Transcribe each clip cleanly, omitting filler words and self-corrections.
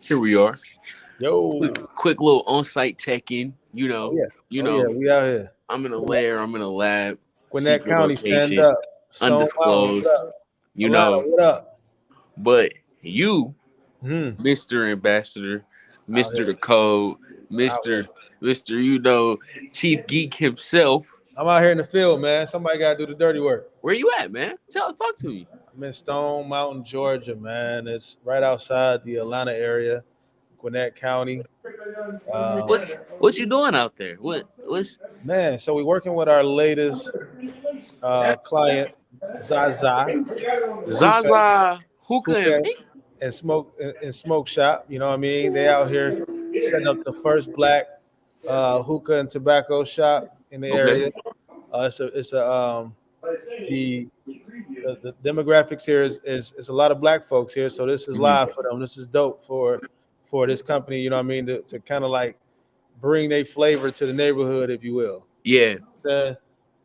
Here we are. Yo. Quick little on-site check-in. Oh yeah. You Oh yeah. know. We out here. I'm in a lair. I'm in a lab. Gwinnett Secret County, stand location. up. Stone Mountain, what Undisclosed. up? You Atlanta, know. what up? But you, Hmm. Mr. Ambassador, Out Mr. here. The Code, Out Mr. here. Mr. Chief Geek himself. I'm out here in the field, man. Somebody gotta do the dirty work. Where you at, man? Talk to me. I'm in Stone Mountain, Georgia, man. It's right outside the Atlanta area, Gwinnett County. Um, What you doing out there? What's Man, so we're working with our latest client, ZaZa Hookah, Zaza Hookah and Hookah Pink? and Smoke Shop. You know what I mean? They out here setting up the first black hookah and tobacco shop in the Okay. area. It's a the, the demographics here is a lot of black folks here, so this is live for them. This is dope for this company. You know what I mean? To kind of like bring their flavor to the neighborhood, if you will. Yeah,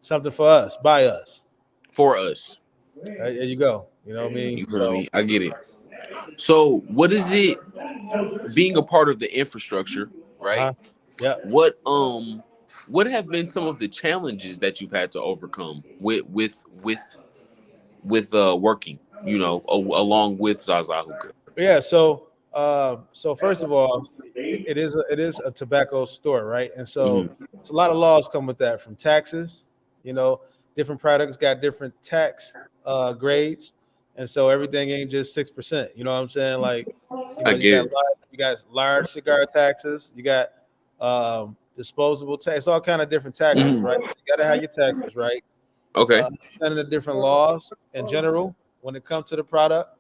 Something for us, by us. for us. There you go. You know what I mean? You feel me? I get it. So, what is it being a part of the infrastructure, right? Yeah. What have been some of the challenges that you've had to overcome with working, along with Zaza Hookah? Yeah. So first of all, it is a tobacco store, right? And so it's a lot of laws come with that, from taxes. You know, different products got different tax grades, and so everything ain't just 6%. You know what I'm saying? Like, I get it. you got large cigar taxes, you got disposable tax, all kind of different taxes, right? You got to have your taxes right. Okay. Understanding the different laws in general when it comes to the product,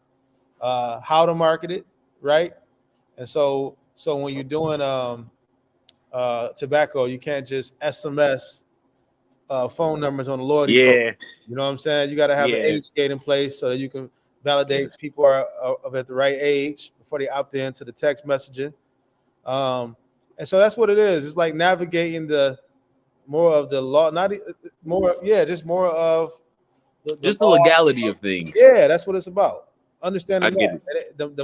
how to market it, right? And so when you're doing tobacco, you can't just SMS phone numbers on the loyalty code. Yeah. You know what I'm saying? You got to have an age gate in place so that you can validate people are at the right age before they opt in to the text messaging. And so that's what it is. It's like navigating the more of the law, just more of Just the law. legality of things. Yeah, that's what it's about. Understanding I get that.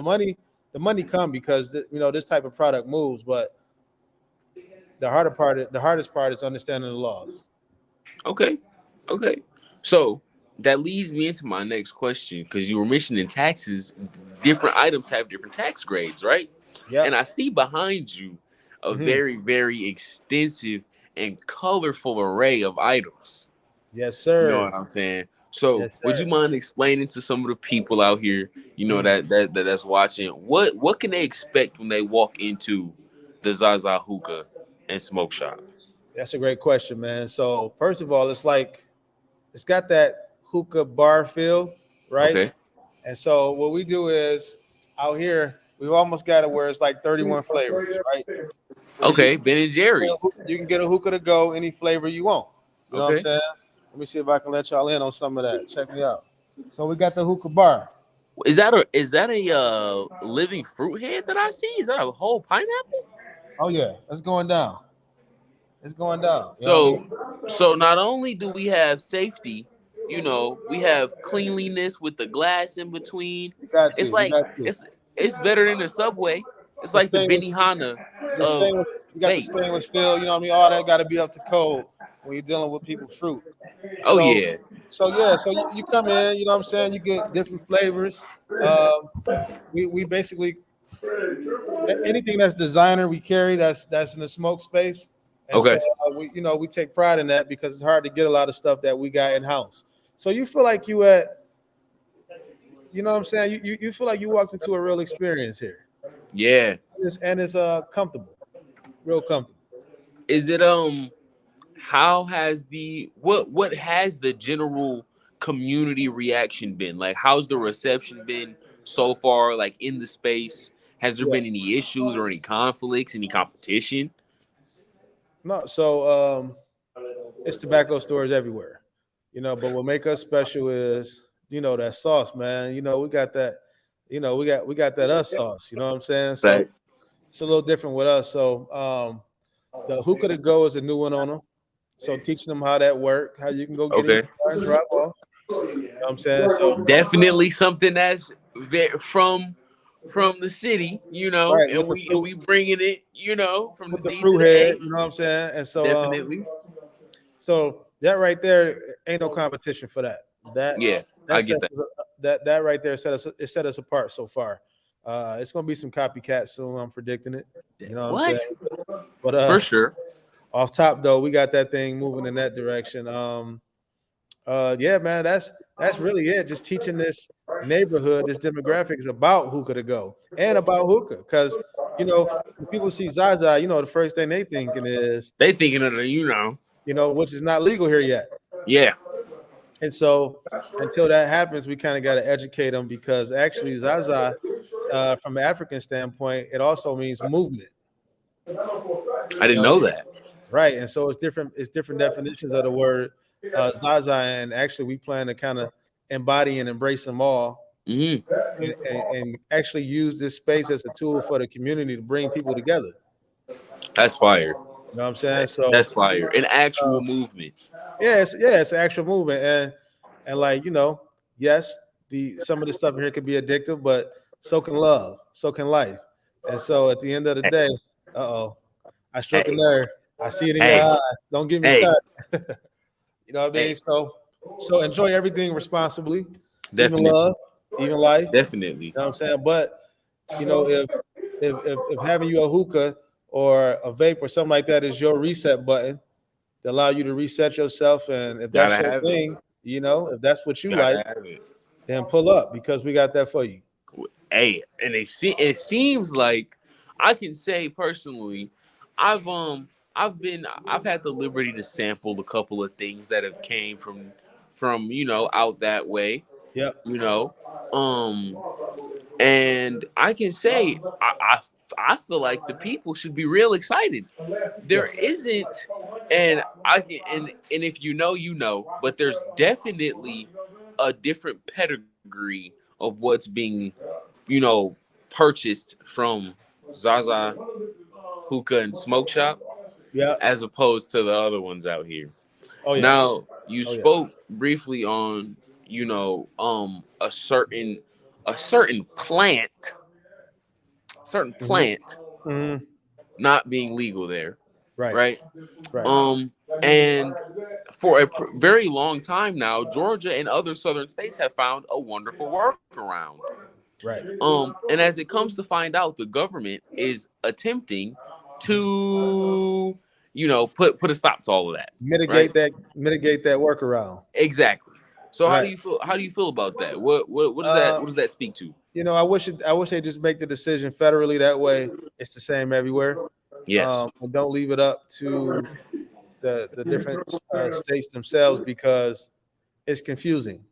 The money come because this type of product moves, but the hardest part is understanding the laws. Okay. So that leads me into my next question, because you were mentioning taxes. Different items have different tax grades, right? Yeah. And I see behind you a very, very extensive and colorful array of items. Yes, sir. You know what I'm saying? So, Yes, would sir. you mind explaining to some of the people out here, that's watching, what can they expect when they walk into the Zaza Hookah and Smoke Shop? That's a great question, man. So first of all, it's got that hookah bar feel, right? Okay. And so what we do is out here, we've almost got it where it's like 31 flavors, right? Okay, Ben and Jerry's. You can get a hookah to go any flavor you want. You know what I'm Okay. saying? Let me see if I can let y'all in on some of that. Check me out. So we got the hookah bar. Is that a living fruit head that I see? Is that a whole pineapple? Oh yeah, it's going down. It's going down. You know what I mean? So not only do we have safety, we have cleanliness with the glass in between. You got to. It's You like got to. it's better than the Subway. It's like the Benihana The of stainless, you got the fake. stainless steel. You know what I mean? All that got to be up to code when you're dealing with people's fruit. Oh So, yeah. So you come in. You know what I'm saying? You get different flavors. We basically anything that's designer we carry that's in the smoke space. And Okay. so we take pride in that because it's hard to get a lot of stuff that we got in house. So you feel like you at, you know what I'm saying? You feel like you walked into a real experience here. Yeah. And it's comfortable, real comfortable. Is it how has what has the general community reaction been? Like, how's the reception been so far, like, in the space? Has there been any issues or any conflicts, any competition? No, so it's tobacco stores everywhere, but what make us special is, that sauce, man. We got that, we got that us sauce, you know what I'm saying? So Right. it's a little different with us. So the hookah to go is a new one on them. So teaching them how that work, how you can go get Okay. it and drop off. You know what I'm saying? So Definitely something that's from from the city, right, and we bringing it, from the with the D to fruit the head. A. You know what I'm saying? And Definitely. so that right there ain't no competition for that. That Yeah, I that get sets that. us, that right there set us apart so far. It's gonna be some copycats soon. I'm predicting it. You know what I'm saying? What? But For sure. off top though, we got that thing moving in that direction. Yeah, man, that's really it. Just teaching this neighborhood, this demographics about hookah to go and about hookah, because when people see Zaza, the first thing they thinking is, They thinking of the, which is not legal here yet. yeah. And so until that happens, we kind of got to educate them, because actually Zaza, from an African standpoint, it also means movement. I You didn't know, know that. right? And so it's different definitions of the word Zaza, and actually we plan to kind of embody and embrace them all, Hmm. and actually use this space as a tool for the community to bring people together. That's fire. You know what I'm saying? So That's fire. An uh, actual movement. it's an actual movement, and like yes, the some of the stuff in here could be addictive, but so can love, so can life. And so at the end of the day, I struck a Hey, nerve. I see it in your hey, eyes. Don't get me hey, started. You know what I mean? hey. So enjoy everything responsibly, even Definitely. love, even life. You Definitely. know what I'm saying? But if having you a hookah or a vape or something like that is your reset button to allow you to reset yourself, and if that's Gotta your have it. thing, if that's what you like, Gotta have it. then pull up, because we got that for you. Hey, and it seems like I can say personally, I've I've had the liberty to sample a couple of things that have came from out that way, Yep. you know. Um and I can say I feel like the people should be real excited. There Yes. isn't, and I can, and if but there's definitely a different pedigree of what's being, you know, purchased from Zaza Hookah and Smoke Shop Yeah. as opposed to the other ones out here. Oh yeah. Now, you Oh yeah. spoke briefly on, a certain Hmm. plant Hmm. not being legal there, Right. right? Right. And for a very long time now, Georgia and other southern states have found a wonderful workaround. Right. And as it comes to find out, the government is attempting to, put a stop to all of that, right? Mitigate that workaround. Exactly. So how do Right. you feel? How do you feel about that? What does that Uh, what does that speak to? I wish they just make the decision federally. That way, it's the same everywhere. Yes, And don't leave it up to the different states themselves, because it's confusing.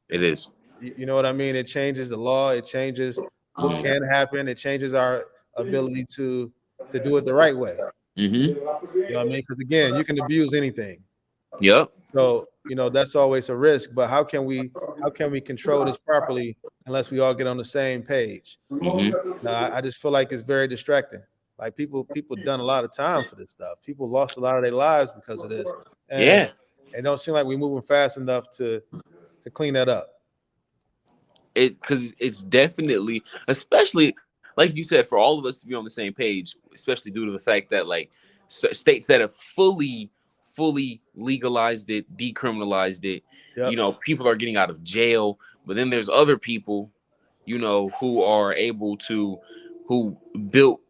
it is. You know what I mean? It changes the law. It changes what Mm-hmm. can happen. It changes our ability to do it the right way. Mm-hmm. You know what I mean? Because again, you can abuse anything. Yep. So that's always a risk. But how can we control this properly unless we all get on the same page? Mm-hmm. Now, I just feel like it's very distracting. Like people done a lot of time for this stuff. People lost a lot of their lives because of this, and Yeah. it don't seem like we're moving fast enough to clean that up. Because it's definitely, especially like you said, for all of us to be on the same page, especially due to the fact that like states that have fully legalized it, decriminalized it, Yep. people are getting out of jail, but then there's other people, who are able to, who built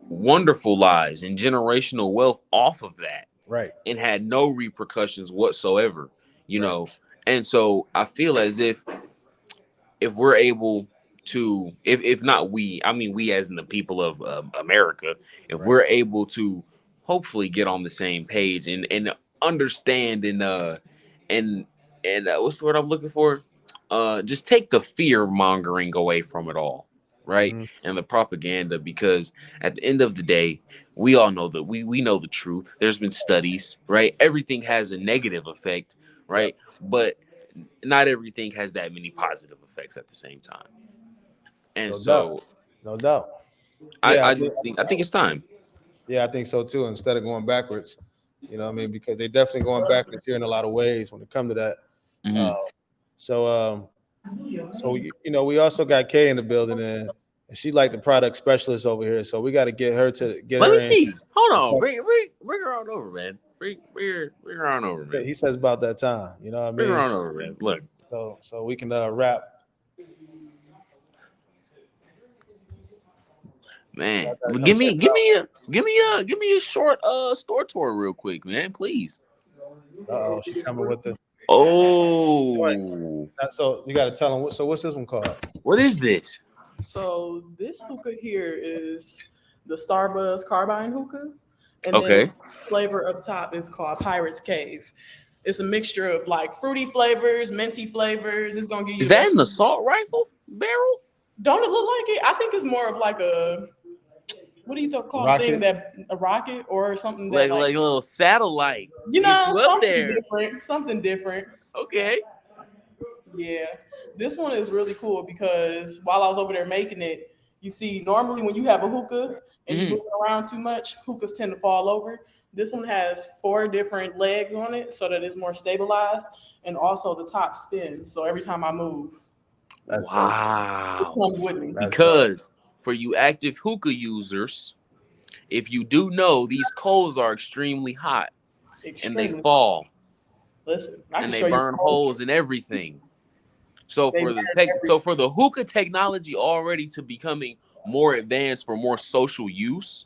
wonderful lives and generational wealth off of that Right. and had no repercussions whatsoever, you Right. know. And so I feel as if we're able to, if not we, I mean we as in the people of America, if Right. we're able to hopefully get on the same page and understand and what's the word I'm looking for, just take the fear mongering away from it all, right? Hmm. And the propaganda, because at the end of the day, we all know that we know the truth. There's been studies, right? Everything has a negative effect, Yep. right? But not everything has that many positive effects at the same time. And No doubt. so No doubt. I, Yeah. I just think it's time. Yeah, I think so too. Instead of going backwards, what I mean, because they're definitely going backwards here in a lot of ways when it comes to that. Uh, Hmm. so, we also got Kay in the building, and she like the product specialist over here. So we got to get her Let me in. see. Hold on. Bring her on over, man. Bring her on over, man. He says about that time. You know what I Bring her mean? on over, man. Look. So we can wrap. Man, give me a short store tour real quick, man, please. Oh, she coming with the. Oh, So you got to tell them. So what's this one called? what is this? So this hookah here is the Starbuzz Carbine hookah, and then Okay. the flavor up top is called Pirate's Cave. It's a mixture of like fruity flavors, minty flavors. It's gonna give you. Is that an assault rifle barrel? Don't it look like it? I think it's more of like a. What do you call the thing that a rocket or something that Like a little satellite? You know, up there. Something different. Okay. Yeah, this one is really cool because while I was over there making it, you see, normally when you have a hookah and you move it around too much, hookahs tend to fall over. This one has 4 different legs on it so that it's more stabilized, and also the top spins. So every time I move, wow, it comes with me. Because for you active hookah users, if you do know, these coals are extremely hot and they fall. Listen, and they burn holes in everything. So for the hookah technology already to becoming more advanced for more social use,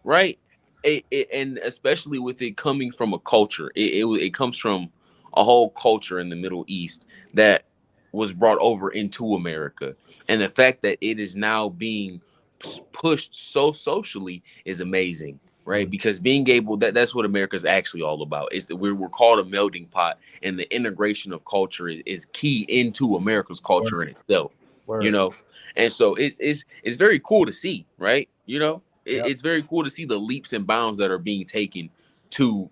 right? And especially with it coming from a culture, it comes from a whole culture in the Middle East that was brought over into America, and the fact that it is now being pushed so socially is amazing, right? Because being able that's what America's actually all about. Is that we're called a melting pot, and the integration of culture is key into America's culture in itself. You know, and so it's very cool to see, right? You know, it's very cool to see the leaps and bounds that are being taken to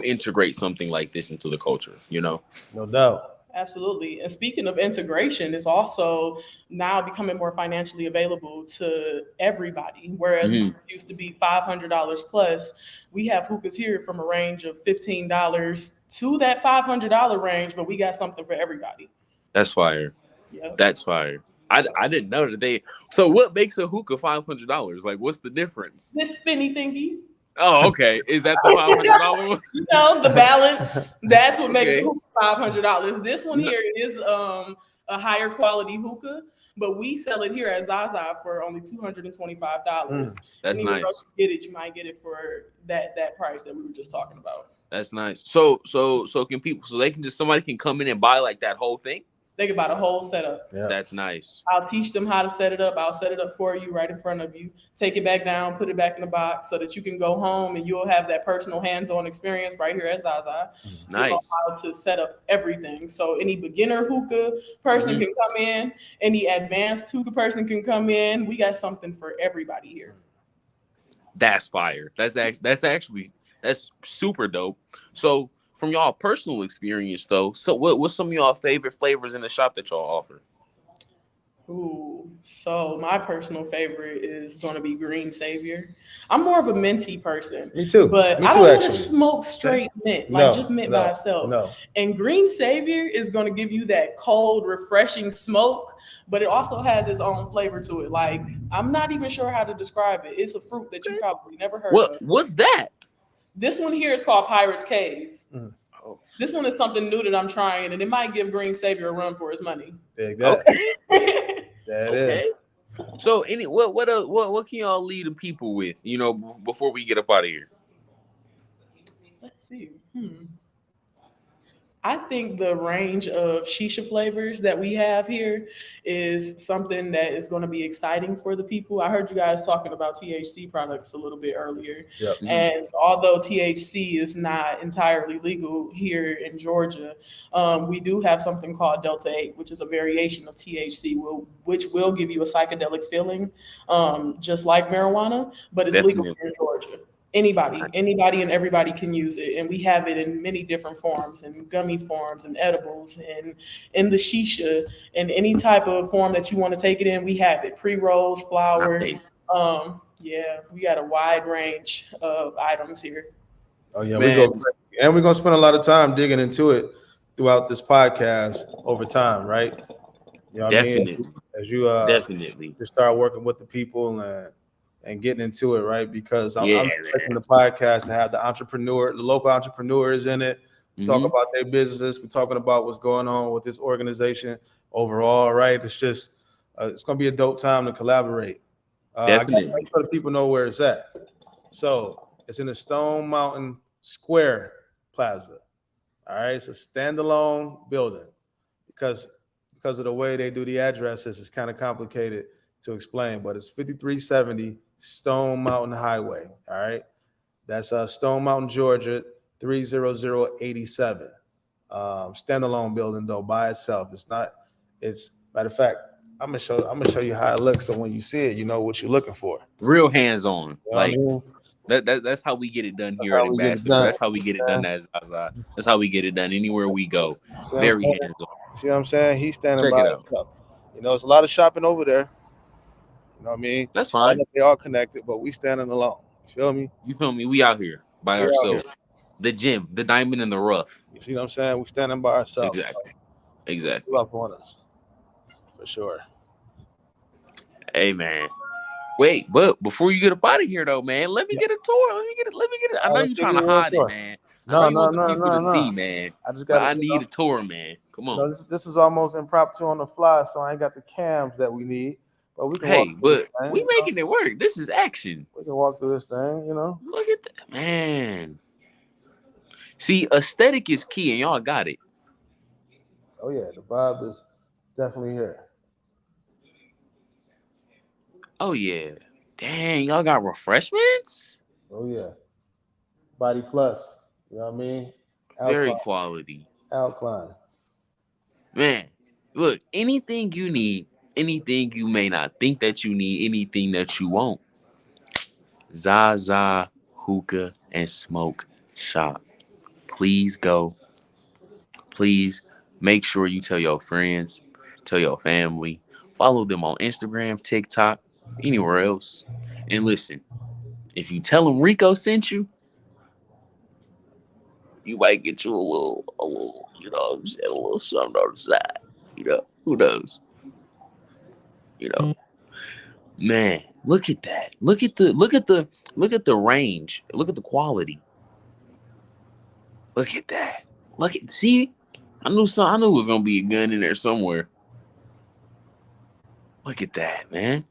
integrate something like this into the culture. You know, no doubt. Absolutely. And speaking of integration, it's also now becoming more financially available to everybody. Whereas it used to be $500 plus, we have hookahs here from a range of $15 to that $500 range, but we got something for everybody. That's fire. Yep. That's fire. I didn't know that they. So what makes a hookah $500? Like, what's the difference? This spinny thingy. Oh, okay. Is that the $500 one? You know, the balance. That's what makes the hookah $500. This one here is a higher quality hookah, but we sell it here at ZaZa for only $225. That's nice. You might get it for that price that we were just talking about. That's nice. So can people? So they can somebody can come in and buy like that whole thing. They can buy the whole setup. Yeah. That's nice. I'll teach them how to set it up. I'll set it up for you right in front of you. Take it back down, put it back in the box so that you can go home and you'll have that personal hands-on experience right here at ZaZa. Nice. You know how to set up everything. So any beginner hookah person can come in. Any advanced hookah person can come in. We got something for everybody here. That's fire. That's super dope. So from y'all personal experience though, so what's some of y'all favorite flavors in the shop that y'all offer? Ooh, so my personal favorite is going to be Green Savior. I'm more of a minty person. Me too. But I don't want to smoke straight mint, like just mint by itself. No. And Green Savior is going to give you that cold, refreshing smoke, but it also has its own flavor to it. Like, I'm not even sure how to describe it. It's a fruit that you probably never heard of. What's that? This one here is called Pirate's Cave. This one is something new that I'm trying, and it might give Green Savior a run for his money. Dig that. Okay. That is. So what can y'all lead the people with, you know, before we get up out of here? Let's see. I think the range of shisha flavors that we have here is something that is going to be exciting for the people. I heard you guys talking about THC products a little bit earlier. Yep. And although THC is not entirely legal here in Georgia, we do have something called Delta 8, which is a variation of THC, which will give you a psychedelic feeling, just like marijuana, but it's legal here in Georgia. Anybody and everybody can use it. And we have it in many different forms, in gummy forms and edibles and in the shisha and any type of form that you want to take it in. We have it pre-rolls, flower. Nice. Yeah, we got a wide range of items here. Oh yeah, we're going to spend a lot of time digging into it throughout this podcast over time, right? You know what I mean? Definitely, As you definitely. just start working with the people and getting into it, right? Because Yeah, I'm expecting the podcast to have the local entrepreneurs in it, talk man. about their businesses. We're talking about what's going on with this organization overall, right? It's going to be a dope time to collaborate. I got to Definitely. make sure the people know where it's at. So it's in the Stone Mountain Square Plaza. All right, it's a standalone building because because of the way they do the addresses, it's kind of complicated to explain. But it's 5370 Stone Mountain Highway. All right, that's Stone Mountain, Georgia, 30087. Standalone building though by itself. It's not. It's matter of fact. I'm gonna show you how it looks. So when you see it, you know what you're looking for. Real hands on. You know what I Like mean? that's how we get it done That's here at how we get it Ambassador. done. That's how we get it done as Zaza. That's how we get it done anywhere we go. See what I'm Very saying? hands on. See what I'm saying? He's standing Check by it out. himself. You know, it's a lot of shopping over there. You know what I mean? That's I fine. know they all connected, but we standing alone. You feel me? You feel me? We out here by We out here. ourselves. The gym, the diamond in the rough. You see what I'm saying? We standing by ourselves. Exactly. So Exactly. pull up on us for sure. Hey man. Wait, but before you get up out of here though, man, let me get a tour. Let me get it. I All right, know let's you're take trying you to a little hide it, tour. man. I know No, you no, want the no, people no, to see, no. man. I just But got I to, need a tour, man. Come you know, on. this was almost impromptu on the fly, so I ain't got the cams that we need, but we can walk Hey, through this but thing. we making it work. This is action. We can walk through this thing, you know. Look at that, man. See, aesthetic is key, and y'all got it. Oh yeah, the vibe is definitely here. Oh yeah. Dang, y'all got refreshments? Oh yeah, Body Plus. You know what I mean? Very Alkaline, quality. alkaline. Man, look, anything you need, anything you may not think that you need, anything that you want, ZaZa Hookah and Smoke Shop. Please go. Please make sure you tell your friends, tell your family, follow them on Instagram, TikTok, anywhere else. And listen, if you tell them Rico sent you, you might get you a little, you know what I'm saying, a little something on the side. You know, who knows? You know, man, look at that. Look at the range. Look at the quality. Look at that. See, I knew it was gonna be a gun in there somewhere. Look at that, man.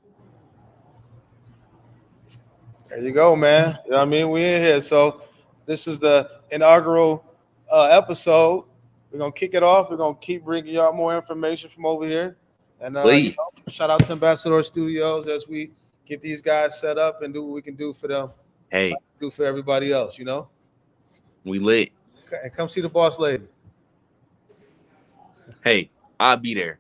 There you go, man. You know what I mean? We in here. So this is the inaugural episode. We're gonna kick it off. We're gonna keep bringing y'all more information from over here. And Please. shout out to Ambassador Studios as we get these guys set up and do what we can do for them, Hey, do for everybody else. You know, we lit. and come see the boss lady. Hey, I'll be there.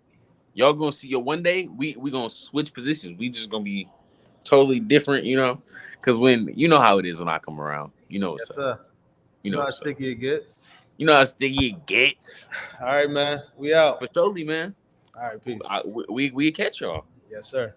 Y'all gonna see yo one day we gonna switch positions. We just gonna be totally different, you know? Cause when you know how it is when I come around. You know what's Yes, up. sir. You You know know how what's up. sticky it gets. You know how sticky it gets. All right, man. We out. But totally, man. All right, peace. We catch y'all. Yes, sir.